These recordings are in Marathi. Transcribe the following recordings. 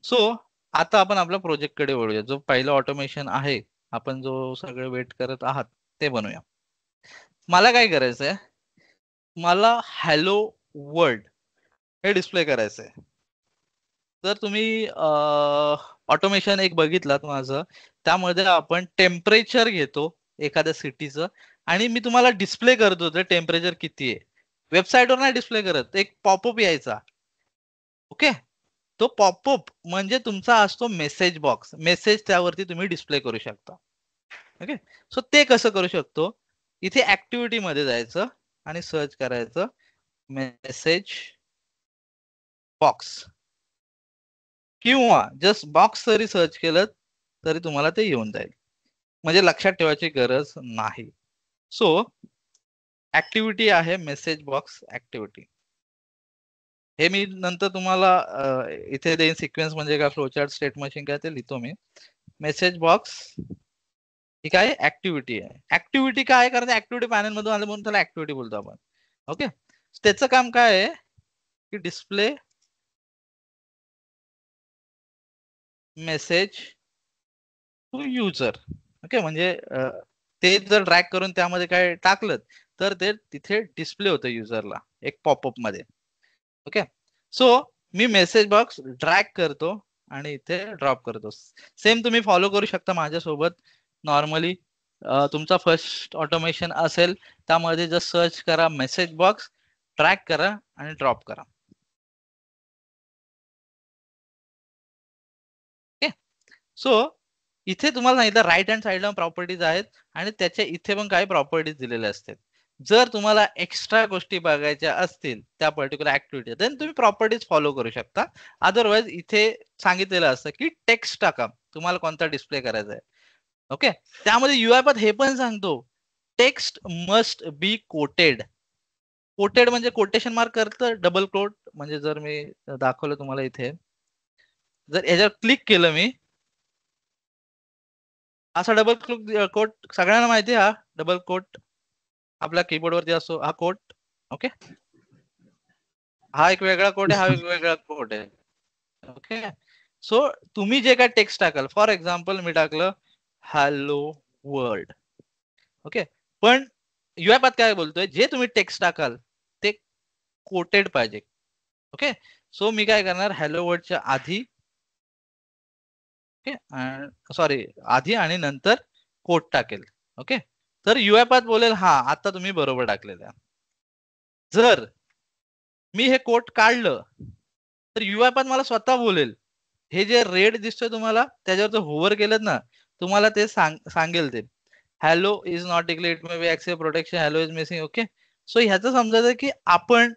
सो आता आपण आपल्या प्रोजेक्ट कडे वळूया. जो पहिलं ऑटोमेशन आहे, आपण जो सगळे वेट करत आहात ते बनवूया. मला काय करायचंय, मला हॅलो वर्ल्ड हे डिस्प्ले करायचंय. जर तुम्ही ऑटोमेशन एक बघितलात माझं, त्यामध्ये आपण टेम्परेचर घेतो एखाद्या सिटीचं आणि मी तुम्हाला डिस्प्ले करतो ते टेम्परेचर किती आहे. वेबसाईटवर नाही डिस्प्ले करत, एक पॉपअप यायचा. ओके, तो पॉपअप म्हणजे तुमचा असतो मेसेज बॉक्स. मेसेज त्यावरती तुम्ही डिस्प्ले करू शकता. ओके, सो ते कसं करू शकतो, इथे ऍक्टिव्हिटी मध्ये जायचं आणि सर्च करायचं मेसेज बॉक्स, किंवा जस्ट बॉक्स जरी सर्च केलं तरी तुम्हाला ते येऊन जाईल. म्हणजे लक्षात ठेवायची गरज नाही. सो ऍक्टिव्हिटी आहे मेसेज बॉक्स ऍक्टिव्हिटी. हे मी नंतर तुम्हाला इथे देईन सिक्वेन्स म्हणजे काय, फ्लोचार्ट, स्टेट मशीन काय ते लिहितो मी. मेसेज बॉक्स ही काय ऍक्टिव्हिटी आहे. ऍक्टिव्हिटी काय, कारण ऍक्टिव्हिटी पॅनल मधून आले म्हणून त्याला ऍक्टिव्हिटी बोलतो आपण. ओके, त्याचं काम काय आहे की display message to user. Okay, म्हणजे ते जर ड्रॅग करून त्यामध्ये काय टाकलं तर ते तिथे डिस्प्ले होतं युजरला एक पॉपअप मध्ये. ओके, सो मी मेसेज बॉक्स ड्रॅग करतो आणि इथे ड्रॉप करतो. सेम तुम्ही फॉलो करू शकता माझ्यासोबत. नॉर्मली तुमचा फर्स्ट ऑटोमेशन असेल त्यामध्ये जस्ट सर्च करा मेसेज बॉक्स, ड्रॅग करा आणि ड्रॉप करा. ओके, सो इथे तुम्हाला सांगितलं राईट हँड साईडला प्रॉपर्टीज आहेत आणि त्याच्या इथे पण काही प्रॉपर्टीज दिलेल्या असतात. जर तुम्हाला एक्स्ट्रा गोष्टी बघायच्या असतील त्या पर्टिक्युलर ऍक्टिव्हिटी, देन तुम्ही प्रॉपर्टीज फॉलो करू शकता. अदरवाइज इथे सांगितलेलं असतं की टेक्स्ट टाका तुम्हाला कोणता डिस्प्ले करायचा आहे. ओके, त्यामध्ये युआय पाथ हे पण सांगतो text must be coated. Coated म्हणजे कोटेशन मार्क करतं डबल कोट. म्हणजे जर मी दाखवलं तुम्हाला इथे, जर याच्यावर क्लिक केलं मी, असा डबल कोट सगळ्यांना माहिती आहे. हा डबल कोट आपल्या कीबोर्ड वरती असतो हा कोट. ओके, हा एक वेगळा कोड आहे, हा एक वेगळा कोड आहे. ओके, सो तुम्ही जे काय टेक्स्ट टाकाल, फॉर एक्झाम्पल मी टाकलं हॅलो वर्ल्ड. ओके, पण युआय पाथ काय बोलतोय, जे तुम्ही टेक्स्ट टाकाल ते कोटेड पाहिजे. ओके, सो मी काय करणार, हॅलो वर्ल्डच्या आधी, ओके सॉरी, आधी आणि नंतर कोट टाकेल. ओके, तर युआय पाथ बोलेल हा आता तुम्ही बरोबर टाकलेलं आहे. जर मी हे कोट काढलं तर युआय पाथ मला स्वतः बोलेल, हे जे रेड दिसतोय तुम्हाला त्याच्यावर जर होवर केलं ना, तुम्हाला ते सांगेल ते hello is not declared, it may be access protection, hello is missing. Okay, so ह्याचं समजायचं की आपण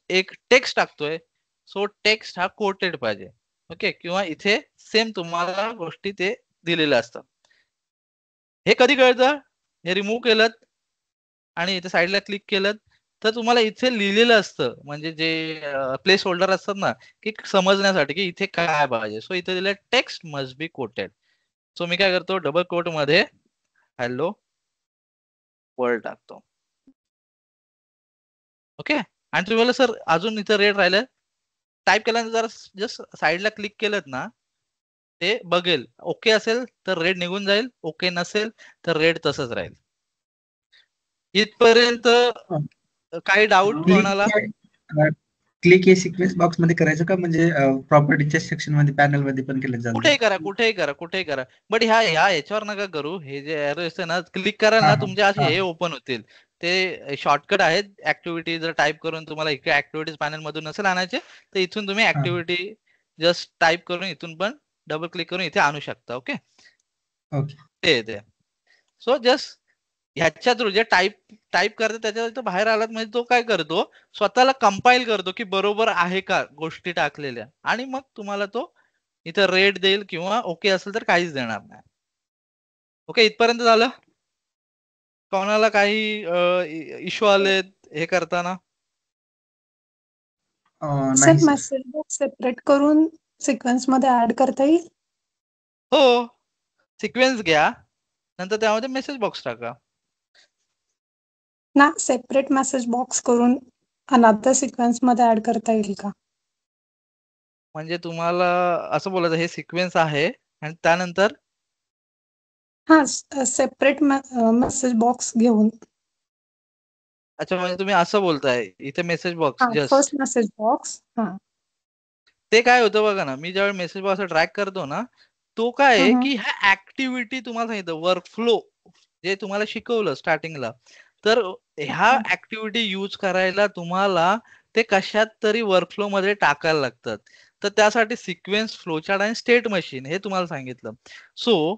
एक टेक्स्ट टाकतोय, सो टेक्स्ट हा कोटेड पाहिजे. ओके, किंवा इथे सेम तुम्हाला गोष्टी ते दिलेल्या असतात. हे कधी कळतं, हे रिमूव्ह केलं आणि इथे साईडला क्लिक केलं तर तुम्हाला इथे लिहिलेलं असतं, म्हणजे जे प्लेस होल्डर असतात ना, की समजण्यासाठी की इथे काय पाहिजे. सो इथे दिलं text must be quoted. So मी काय करतो, डबल कोट मध्ये हॅलो वर्ल्ड टाकतो. ओके, आणि तुम्हाला सर अजून इथं रेड राहिलं, टाईप केल्यानंतर जरा जस्ट साईडला क्लिक केलं ना, ते बघेल. ओके असेल तर रेड निघून जाईल, ओके नसेल तर रेड तसंच राहील. इथपर्यंत काही डाऊट कोणाला? क्लिक हे सिक्वेन्स बॉक्स मध्ये करायचं का, म्हणजे प्रॉपर्टीच्या सेक्शन मध्ये पॅनल मध्ये पण केलं जातं? कुठेही करा, कुठेही करा, कुठेही करा, बट याच्यावर नका करू. हे जे एरो असते ना, क्लिक करा ना, तुमचे असे हे ओपन होतील. ते शॉर्टकट आहेत. ऍक्टिव्हिटी जर टाईप करून तुम्हाला इकडे ऍक्टिव्हिटीज पॅनल मधून नसेल आणायचे तर इथून तुम्ही ऍक्टिव्हिटी जस्ट टाईप करून इथून पण डबल क्लिक करून इथे आणू शकता. ओके, ते सो जस्ट ह्याच्या थ्रू जे टाईप करतो त्याच्या बाहेर आलात म्हणजे तो काय करतो, स्वतःला कंपाईल करतो की बरोबर आहे का गोष्टी टाकलेल्या, आणि मग तुम्हाला तो इथं रेड देईल, किंवा ओके असेल तर काहीच देणार नाही. ओके, इथपर्यंत झालं. कोणाला काही इश्यू आले हे करताना? नाही सर. मेसेज बॉक्स सेपरेट करून सिक्वेन्स मध्ये ऍड करता येईल? हो, सिक्वेन्स घ्या, नंतर त्यामध्ये मेसेज बॉक्स टाका ना, सेपरेट मेसेज बॉक्स करून अनदर सिक्वेन्स मध्ये ऍड करता येईल का? म्हणजे तुम्हाला असं बोलायचं हे सिक्वेन्स आहे आणि त्यानंतर हा सेपरेट मेसेज बॉक्स घेऊन. अच्छा म्हणजे तुम्ही असं बोलताय इथे मेसेज बॉक्स हा जस्ट फर्स्ट मेसेज बॉक्स. हा. ते काय होतं बघा ना, मी ज्यावेळी मेसेज बॉक्स ट्रॅक करतो ना, तो काय आहे की ह्या ऍक्टिव्हिटी तुम्हाला सांगितलं वर्कफ्लो जे तुम्हाला शिकवलं स्टार्टिंगला, तर ह्या ऍक्टिव्हिटी यूज करायला तुम्हाला ते कशात तरी वर्कफ्लो मध्ये टाकायला लागतात. तर त्यासाठी सिक्वेन्स, फ्लोचार्ट आणि स्टेट मशीन हे तुम्हाला सांगितलं. सो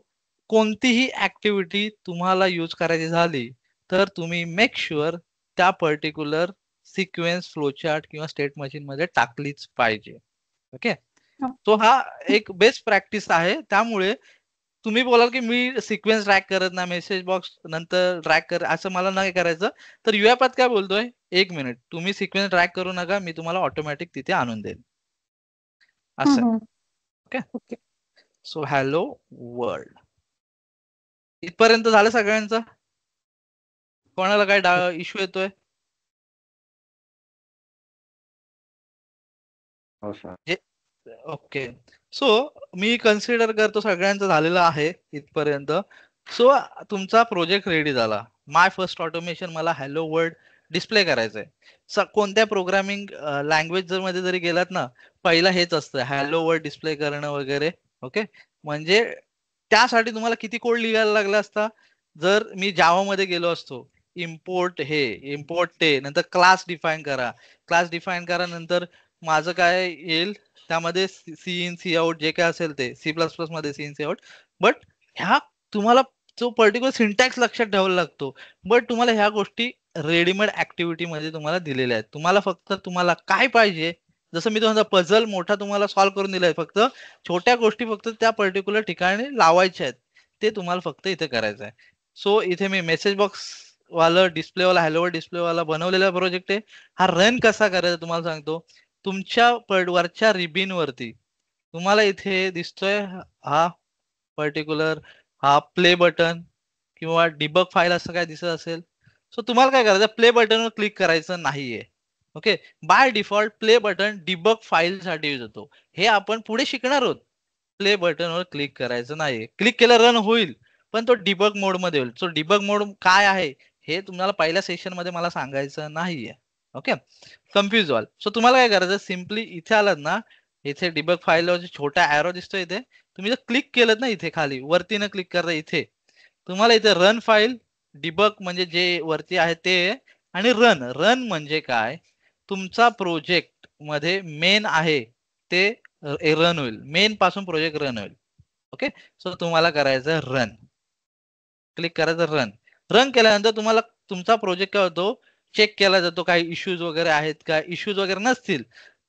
कोणतीही ऍक्टिव्हिटी तुम्हाला यूज करायची झाली तर तुम्ही मेक शुअर त्या पर्टिक्युलर सिक्वेन्स, फ्लोचार्ट किंवा स्टेट मशीन मध्ये टाकलीच पाहिजे. ओके. तो हा एक बेस्ट प्रॅक्टिस आहे. त्यामुळे तुम्ही बोलाल की मी सिक्वेन्स ट्रॅक करत नाही, मेसेज बॉक्स नंतर ट्रॅक कर, असं मला नाही करायचं. तर युआयपाथ काय बोलतोय, 1 मिनिट तुम्ही सिक्वेन्स ट्रॅक करू नका, मी तुम्हाला ऑटोमॅटिक तिथे आणून देईल असं. Okay. Okay. So hello world इथपर्यंत झालं सगळ्यांचं? कोणाला काय इश्यू येतोय? हो सर. ओके. सो मी कन्सिडर करतो सगळ्यांचं झालेलं आहे इथपर्यंत. सो तुमचा प्रोजेक्ट रेडी झाला. माय फर्स्ट ऑटोमेशन मला हॅलो वर्ल्ड डिस्प्ले करायचंय. कोणत्या प्रोग्रामिंग लँग्वेज मध्ये जरी गेलात ना, पहिला हेच असतं हॅलो वर्ल्ड डिस्प्ले करणं वगैरे. ओके. म्हणजे त्यासाठी तुम्हाला किती कोड लिहायला लागला असता जर मी जावा मध्ये गेलो असतो. इम्पोर्ट हे, इम्पोर्ट ते, नंतर क्लास डिफाईन करा, क्लास डिफाईन करा, नंतर माझं काय येईल त्यामध्ये सी इन सी आउट जे काय असेल ते, सी प्लस प्लस मध्ये cin cout. But ह्या तुम्हाला जो पर्टिक्युलर सिंटॅक्स लक्षात ठेवायला लागतो. बट तुम्हाला ह्या गोष्टी रेडीमेड ऍक्टिव्हिटी मध्ये तुम्हाला दिलेल्या आहेत. तुम्हाला फक्त तुम्हाला काय पाहिजे, जसं मी तुम्हाला पझल मोठा तुम्हाला सॉल्व्ह करून दिलाय, फक्त छोट्या गोष्टी फक्त त्या पर्टिक्युलर ठिकाणी लावायच्या आहेत, ते तुम्हाला फक्त इथे करायचं आहे. सो इथे मी मेसेज बॉक्स वाला डिस्प्लेवाला हॅलो वर्ल्ड डिस्प्लेवाला बनवलेला प्रोजेक्ट आहे. हा रन कसा करायचा तुम्हाला सांगतो. तुमच्या वरच्या रिबिन वरती तुम्हाला इथे दिसतोय हा पर्टिक्युलर हा प्ले बटन किंवा डिबग फाईल असं काय दिसत असेल. सो तुम्हाला काय करायचं, प्ले बटनवर क्लिक करायचं नाहीये. Okay. By default play button debug file साठी यूज होतो. हे आपण पुढे शिकणार आहोत. प्ले बटनवर क्लिक करायचं नाही. क्लिक केलं रन होईल, पण तो डिबग मोड मध्ये होईल. सो डिबग मोड काय आहे हे तुम्हाला पहिल्या सेशन मध्ये मला सांगायचं नाहीये. ओके. कन्फ्युज व्हाल. सो तुम्हाला काय करायचं, सिम्पली इथे आलात ना, इथे डिबग फाईल छोटा एरो दिसतोय इथे, तुम्ही जर क्लिक केलं ना इथे खाली वरती न क्लिक करता इथे तुम्हाला इथे रन फाईल, डिबग म्हणजे जे वरती आहे ते, आणि रन. रन म्हणजे काय, तुमचा प्रोजेक्ट मध्ये मेन आहे ते रन होईल, मेन पासून प्रोजेक्ट रन होईल. ओके. सो तुम्हाला करायचं रन, क्लिक करायचं रन. रन केल्यानंतर तुम्हाला तुमचा प्रोजेक्ट काय होतो चेक केला जातो, काही इश्यूज वगैरे आहेत का. इश्यूज वगैरे नसतील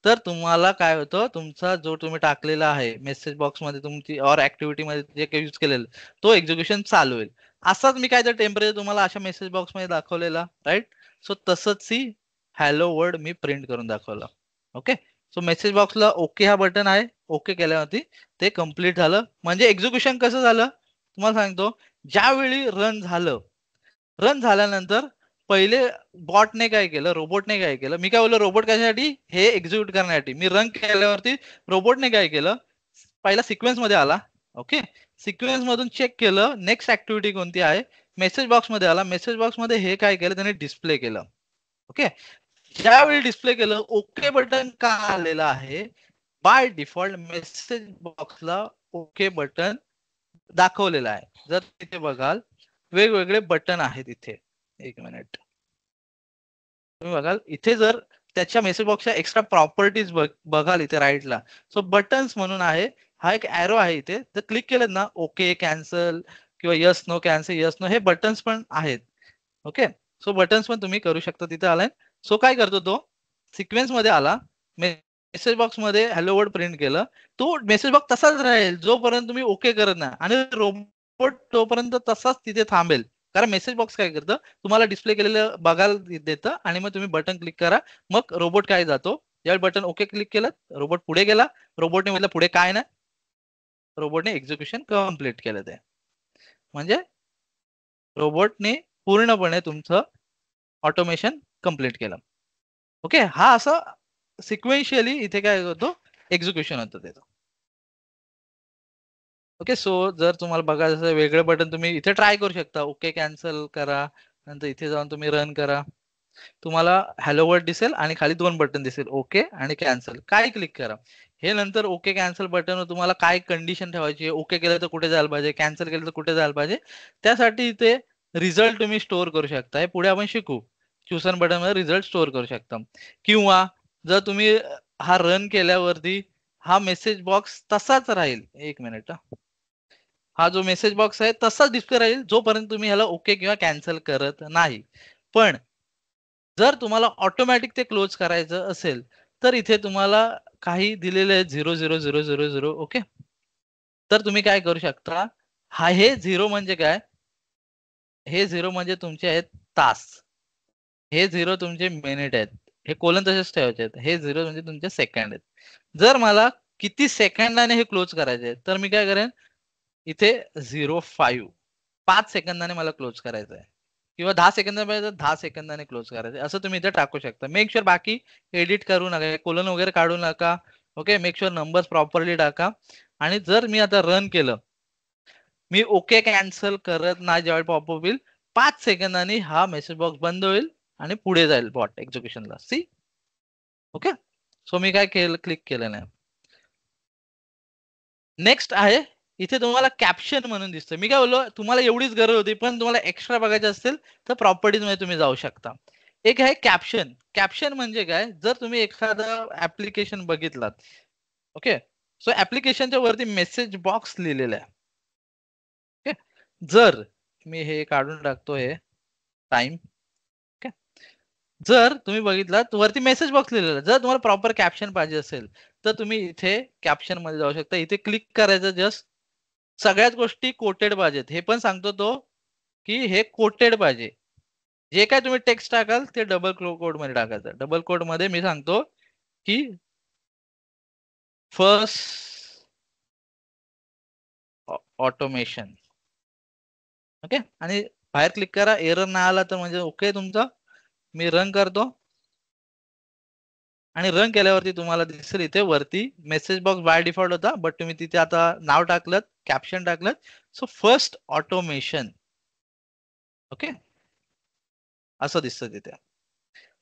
तर तुम्हाला काय होतं, तुमचा जो तुम्ही टाकलेला आहे मेसेज बॉक्स मध्ये तुमची और ऍक्टिव्हिटी मध्ये जे काही यूज केलेलं तो एक्झिक्युशन चालू होईल. असाच मी काय तर टेम्परेचर तुम्हाला अशा मेसेज बॉक्स मध्ये दाखवलेला, राईट. सो तसंच ही हॅलो वर्ल्ड मी प्रिंट करून दाखवलं. ओके. सो मेसेज बॉक्सला ओके हा बटन आहे, ओके केल्यावरती ते कम्प्लीट झालं. म्हणजे एक्झिक्युशन कसं झालं तुम्हाला सांगतो. ज्यावेळी रन झालं, रन झाल्यानंतर पहिले बॉटने काय केलं, रोबोटने काय केलं, मी काय बोललो रोबोट कशासाठी, हे एक्झिक्यूट करण्यासाठी. मी रन केल्यावरती रोबोटने काय केलं, पहिला सिक्वेन्स मध्ये आला. ओके. सिक्वेन्स मधून चेक केलं नेक्स्ट ऍक्टिव्हिटी कोणती आहे, मेसेज बॉक्स मध्ये आला. मेसेज बॉक्स मध्ये हे काय केलं त्याने, डिस्प्ले केलं. ओके. ज्यावेळी डिस्प्ले केलं, ओके बटन का आलेलं आहे, बाय डिफॉल्ट मेसेज बॉक्सला ओके बटन दाखवलेलं आहे. जर तिथे बघाल वेगवेगळे बटन आहेत इथे, एक मिनिट तुम्ही बघाल इथे, जर त्याच्या मेसेज बॉक्सच्या एक्स्ट्रा प्रॉपर्टीज बघाल इथे राईटला, सो बटन्स म्हणून आहे, हा एक एरो आहे इथे. जर क्लिक केलं ना, ओके, कॅन्सल किंवा yes no, cancel yes no, हे बटन्स पण आहेत. ओके. सो बटन्स पण तुम्ही करू शकता. तिथे आलाय. सो काय करतो तो, सिक्वेन्स मध्ये आला, मेसेज बॉक्स मध्ये हॅलो वर्ल्ड प्रिंट केलं. तो मेसेज बॉक्स तसाच राहील जोपर्यंत तुम्ही ओके करत नाही, आणि रोबोट तोपर्यंत तसाच तिथे थांबेल. कारण मेसेज बॉक्स काय करतं, तुम्हाला डिस्प्ले केलेलं बघायला देतं, आणि मग तुम्ही बटन क्लिक करा, मग रोबोट काय जातो. ज्यावेळी बटन ओके क्लिक केलं, रोबोट पुढे गेला. रोबोटने म्हटलं पुढे काय नाही, रोबोटने एक्झिक्युशन कम्प्लीट केलं. ते म्हणजे रोबोटने पूर्णपणे तुमचं ऑटोमेशन कम्प्लीट केलं. ओके. हा असं सिक्वेन्शियली इथे काय होतो, एक्झिक्युशन होतं त्याचं. ओके, सो जर तुम्हाला बघायचं असेल वेगळं बटन तुम्ही इथे ट्राय करू शकता. ओके कॅन्सल करा, नंतर इथे जाऊन तुम्ही रन करा. तुम्हाला हॅलो वर्ल्ड दिसेल आणि खाली 2 बटन दिसेल, ओके आणि कॅन्सल. काय क्लिक करा. हे नंतर ओके कॅन्सल बटनवर तुम्हाला काय कंडिशन ठेवायची आहे, ओके केलं तर कुठे जायला पाहिजे, कॅन्सल केलं तर कुठे जायला पाहिजे, त्यासाठी इथे रिझल्ट तुम्ही स्टोअर करू शकता. हे पुढे आपण शिकू. चूसन बटन मध्ये रिझल्ट स्टोअर करू शकता. किंवा जर तुम्ही हा रन केल्यावरती हा मेसेज बॉक्स तसाच राहील. एक मिनिट, हा जो मेसेज बॉक्स आहे तसाच डिस्प्ले राहील जोपर्यंत तुम्ही ह्याला ओके किंवा कॅन्सल करत नाही. पण जर तुम्हाला ऑटोमॅटिक ते क्लोज करायचं असेल तर इथे तुम्हाला काही दिलेले आहे 00000. ओके, तर तुम्ही काय करू शकता, हा हे 0 म्हणजे काय, हे 0 म्हणजे तुमचे आहेत तास, हे 0 तुमचे मिनिट आहेत, हे कोलन तसेच ठेवायचे आहेत, हे 0 म्हणजे तुमचे सेकंड आहेत. जर मला किती सेकंदाने हे क्लोज करायचे तर मी काय करेन, इथे 05 5 सेकंदाने मला क्लोज करायचं आहे, किंवा 10 सेकंदाने पाहिजे 10 सेकंदाने क्लोज करायचं, असं तुम्ही इथे टाकू शकता. मेक शुअर बाकी एडिट करू नका, कोलन वगैरे काढू नका. Okay, make sure numbers properly टाका. आणि जर मी आता रन केलं, मी ओके कॅन्सल करत नाही, ज्यावेळी पॉपअप होईल 5 सेकंदांनी हा मेसेज बॉक्स बंद होईल आणि पुढे जाईल बॉट एक्झिक्युशनला. See, okay. सो मी काय केलं, क्लिक केलं नाही. नेक्स्ट आहे इथे तुम्हाला कॅप्शन म्हणून दिसतं. मी काय बोललो, तुम्हाला एवढीच गरज होती, पण तुम्हाला एक्स्ट्रा बघायचं असेल तर प्रॉपर्टीज मध्ये तुम्ही जाऊ शकता. एक आहे कॅप्शन. कॅप्शन म्हणजे काय, जर तुम्ही एखादं ऍप्लिकेशन बघितलात, ओके, सो ऍप्लिकेशनच्या वरती मेसेज बॉक्स लिहिलेला आहे. ओके, जर मी हे काढून टाकतो, हे टाइम. ओके, जर तुम्ही बघितलात वरती मेसेज बॉक्स लिहिलेला आहे, जर तुम्हाला प्रॉपर कॅप्शन पाहिजे असेल तर तुम्ही इथे कॅप्शन मध्ये जाऊ शकता. इथे क्लिक करायचं, जस्ट सगळ्याच गोष्टी कोटेड पाहिजेत. हे पण सांगतो तो की हे कोटेड पाहिजे. जे काय तुम्ही टेक्स्ट टाकाल ते डबल कोड मध्ये टाकायचं. डबल कोड मध्ये मी सांगतो की फर्स्ट ऑटोमेशन. ओके, आणि बाहेर क्लिक करा. एरर नाही आला तर म्हणजे ओके तुमचा. मी रन करतो आणि रन केल्यावरती तुम्हाला दिसेल इथे वरती मेसेज बॉक्स बाय डिफॉल्ट होता, बट तुम्ही तिथे आता नाव टाकलं, कॅप्शन टाकलं, सो फर्स्ट ऑटोमेशन. ओके, असं दिसतं तिथे.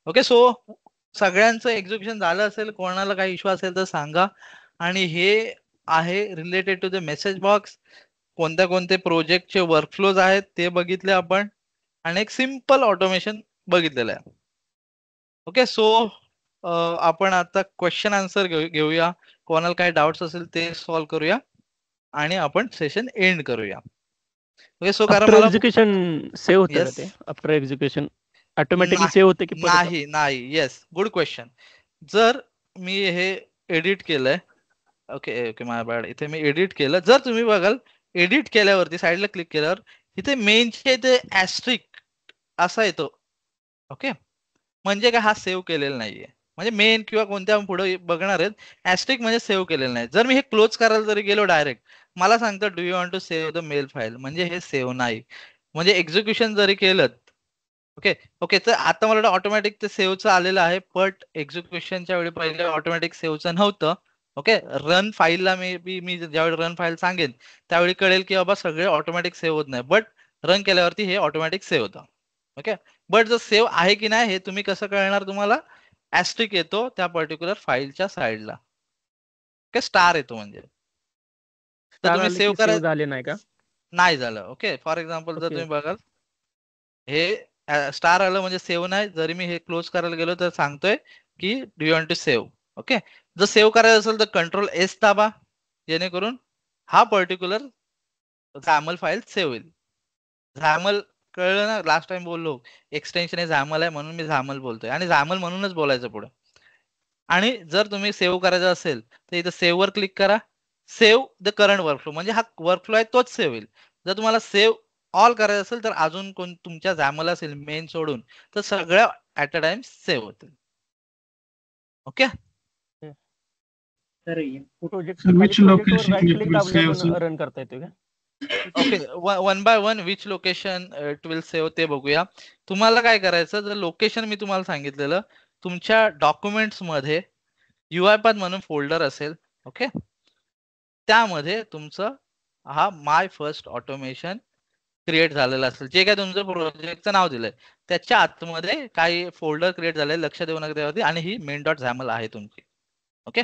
ओके, सो सगळ्यांचं एक्झिक्युशन झालं असेल, कोणाला काही इश्यू असेल तर सांगा. आणि हे आहे related to the message box. कोणत्या कोणते प्रोजेक्टचे वर्कफ्लोज आहेत ते बघितले आपण, आणि एक सिम्पल ऑटोमेशन बघितलेलं आहे. ओके, सो आपण आता क्वेश्चन आन्सर घेऊया. कोणाला काही डाऊट्स असेल ते सॉल्व्ह करूया आणि आपण सेशन एंड करूया. ओके, सो कारण आफ्टर मला एक्झिक्युशन सेव्ह होतं का Yes. ते? आफ्टर एक्झिक्युशन ऑटोमॅटिकली सेव्ह होते की परत? नाही. Yes, good question. जर मी हे एडिट केलंय, ओके माय बॅड, इथे मी एडिट केलं. जर तुम्ही बघाल एडिट केल्यावरती साईडला क्लिक केल्यावर इथे मेनचे इथे ऍस्ट्रिक असा येतो. ओके, म्हणजे काय, हा सेव्ह केलेला नाहीये. म्हणजे मेन किंवा कोणत्या पुढे बघणार आहेत, ऍस्ट्रिक म्हणजे सेव्ह केलेलं नाही. जर मी हे क्लोज करायला जरी गेलो डायरेक्ट, मला सांगतं do you want to save the mail file, म्हणजे हे सेव्ह नाही. म्हणजे एक्झिक्युशन जरी केलं, ओके, तर आता मला ऑटोमॅटिक ते सेव्हचं आलेलं आहे, बट एक्झिक्युशनच्या वेळी पहिले ऑटोमॅटिक सेव्हचं नव्हतं. ओके, रन फाईलला मी ज्यावेळी रन फाईल सांगेन त्यावेळी कळेल की बाबा सगळे ऑटोमॅटिक सेव्ह होत नाही, बट रन केल्यावरती हे ऑटोमॅटिक सेव्ह होतं. ओके, बट जर सेव्ह आहे की नाही हे तुम्ही कसं कळणार, तुम्हाला ऍस्ट्रिक येतो त्या पर्टिक्युलर फाईलच्या साईडला. ओके, स्टार येतो म्हणजे तर तुम्ही सेव्ह करा, झाले नाही का? नाही झालं. ओके, फॉर एक्झाम्पल जर Okay. तुम्ही बघाल हे स्टार आलं म्हणजे सेव्ह नाही. जरी मी हे क्लोज करायला गेलो तर सांगतोय की do you want to save. Okay, जर सेव्ह करायचं असेल तर कंट्रोल एस दाबा, जेणेकरून हा पर्टिक्युलर झॅमल फाईल सेव्ह होईल. झॅमल कळलं ना, लास्ट टाइम बोललो एक्सटेन्शन हे झॅमल आहे म्हणून मी झॅमल बोलतोय, आणि झॅमल म्हणूनच बोलायचं पुढे. आणि जर तुम्ही सेव्ह करायचं असेल तर इथं सेव्ह वर क्लिक करा. सेव्ह द करंट वर्कफ्लो, म्हणजे हा वर्कफ्लो आहे तोच सेव्ह होईल. जर तुम्हाला सेव्ह ऑल करायचं असेल तर अजून कोण तुमच्या झॅमल असेल मेन सोडून तर सगळ्या ऍट अ टाइम सेव्ह होतील. Okay, which location it will save, sir? Run करता येतो का? Okay, one by one which location it will save ते बघूया. तुम्हाला काय करायचं, जर लोकेशन मी तुम्हाला सांगितलेलं तुमच्या डॉक्युमेंट्स मध्ये UI पाथ म्हणून फोल्डर असेल. ओके, त्यामध्ये तुमचं हा माय फर्स्ट ऑटोमेशन क्रिएट झालेलं असेल. जे काय तुमचं प्रोजेक्टचं नाव दिलंय त्याच्या आतमध्ये काही फोल्डर क्रिएट झाले, लक्ष देऊ नका त्यावरती. आणि ही main.xaml आहे तुमची. ओके,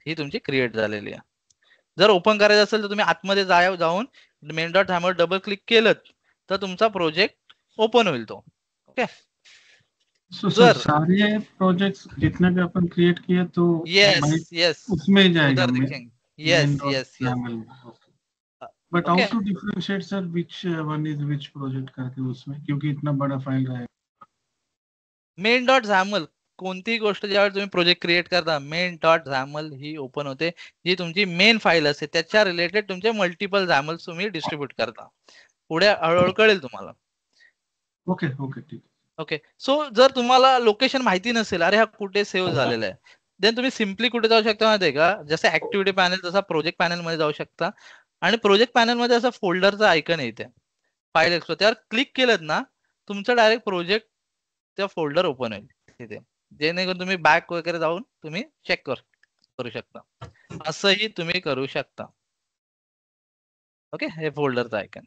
ही तुमची क्रिएट झालेली आहे. जर ओपन करायचं असेल तर तुम्ही आतमध्ये जाऊन main.xaml डबल क्लिक केलं तर तुमचा प्रोजेक्ट ओपन होईल तो. ओके, सो सर सारे प्रोजेक्ट्स जितने भी अपन क्रिएट किए तो यस यस उसमें जाएगा उधर दिखेंगे. Yes yes yes. But how Okay. To differentiate sir which one is which project करके उसमें, क्योंकि इतना बड़ा फाइल रहेगा. main.xaml कोणतीही गोष्ट ज्यावेळी तुम्ही प्रोजेक्ट क्रिएट करता main.xaml ही ओपन होते, जी तुमची मेन फाईल असते. त्याच्या रिलेटेड तुमचे मल्टिपल XAML तुम्ही डिस्ट्रीब्यूट करता. पुढे हळूहळू कळेल तुम्हाला. ओके ओके ठीक. ओके, सो जर तुम्हाला लोकेशन माहिती नसेल, अरे हा कुठे सेव्ह झालेला आहे, देन तुम्ही सिम्पली कुठे जाऊ शकता माहिती आहे का, जसं ऍक्टिव्हिटी पॅनल तसा प्रोजेक्ट पॅनल मध्ये जाऊ शकता. आणि प्रोजेक्ट पॅनल मध्ये असं फोल्डरचा आयकन येते, फाईल एक्सप्लोर, त्यावर क्लिक केलं ना तुमचं डायरेक्ट प्रोजेक्ट त्या फोल्डर ओपन होईल तिथे. जेणेकरून तुम्ही बॅक वगैरे जाऊन तुम्ही चेक करू शकता. असंही तुम्ही करू शकता. ओके, हे फोल्डरचं आयकन.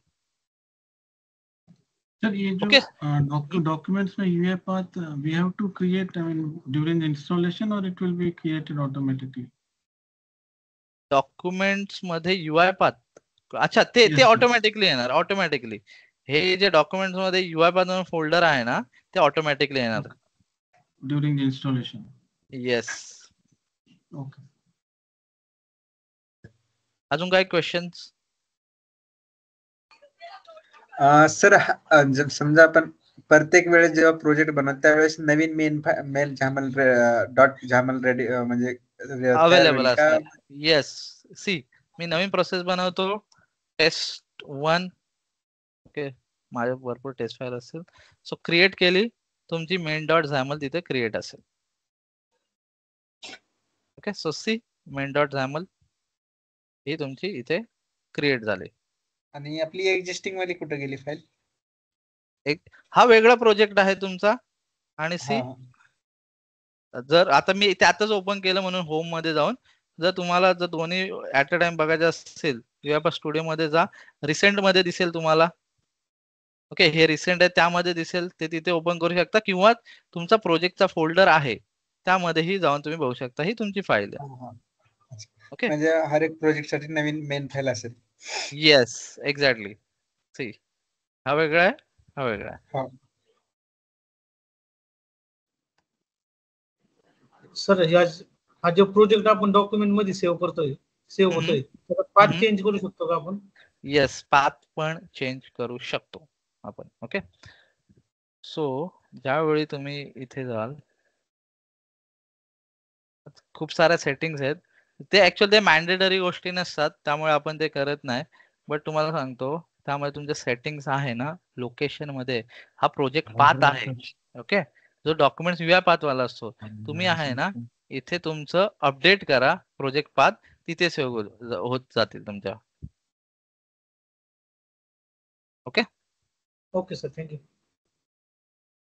सर ये जो डॉक्यूमेंट्स में UI path we have to create, I mean during installation, और it will be created automatically. Documents मध्ये UI पाथ, अच्छा ते ऑटोमॅटिकली येणार. ऑटोमॅटिकली हे जे डॉक्युमेंट्स मध्ये UI पाथ म्हणून फोल्डर आहे ना ते ऑटोमॅटिकली येणार ड्यूरिंग इंस्टॉलेशन. येस. ओके. अजून काही क्वेश्चन्स? सर समजा आपण प्रत्येक वेळेस जेव्हा प्रोजेक्ट बनवतो त्यावेळेस नवीन मेल .xaml रेडी म्हणजे अवेलेबल असणार. येस, सी मी नवीन प्रोसेस बनवतो टेस्ट 1. ओके, माझ्या भरपूर टेस्ट फाईल असेल. सो क्रिएट केली तुमची main.xaml तिथे क्रिएट असेल. ओके, सो सी main.xaml ही तुमची इथे क्रिएट झाली. आणि आपली एक्झिस्टिंग मध्ये कुठे गेली फाईल? हा वेगळा प्रोजेक्ट आहे तुमचा. आणि सी जर आता मी त्यातच ओपन केलं म्हणून होम मध्ये जाऊन, जर तुम्हाला जर दोन्ही ऍट अ टाइम बघायचं असेल UiPath स्टुडिओ मध्ये जा, रिसेंट मध्ये दिसेल तुम्हाला. ओके, हे रिसेंट आहे त्यामध्ये दिसेल, ते तिथे ओपन करू शकता. किंवा तुमचा प्रोजेक्टचा फोल्डर आहे त्यामध्येही जाऊन तुम्ही बघू शकता. ही तुमची फाईल आहे. ओके, म्हणजे हर एक प्रोजेक्ट साठी नवीन मेन फाईल असेल. Yes exactly. सी हा वेगळा आहे, हा वेगळा आहे. सर हा जो प्रोजेक्ट आपण डॉक्युमेंट मध्ये सेव्ह होतोय त्याचा पाथ चेंज करू शकतो का आपण? येस, पाथ पण चेंज करू शकतो आपण. ओके, सो ज्यावेळी तुम्ही इथे जाल खूप साऱ्या सेटिंग्स आहेत. ते ऍक्च्युअली ते मॅन्डेटरी गोष्टी नसतात त्यामुळे आपण ते करत नाही. बट तुम्हाला सांगतो त्यामध्ये तुमचे सेटिंग्स आहे ना, लोकेशन मध्ये हा प्रोजेक्ट पाथ आहे. ओके, जो डॉक्युमेंट UI पाथ वाला असतो, तुम्ही आहे ना इथे तुमचं अपडेट करा प्रोजेक्ट पाथ, तिथे सेव्ह होत जातील तुमच्या. Okay okay sir, thank you.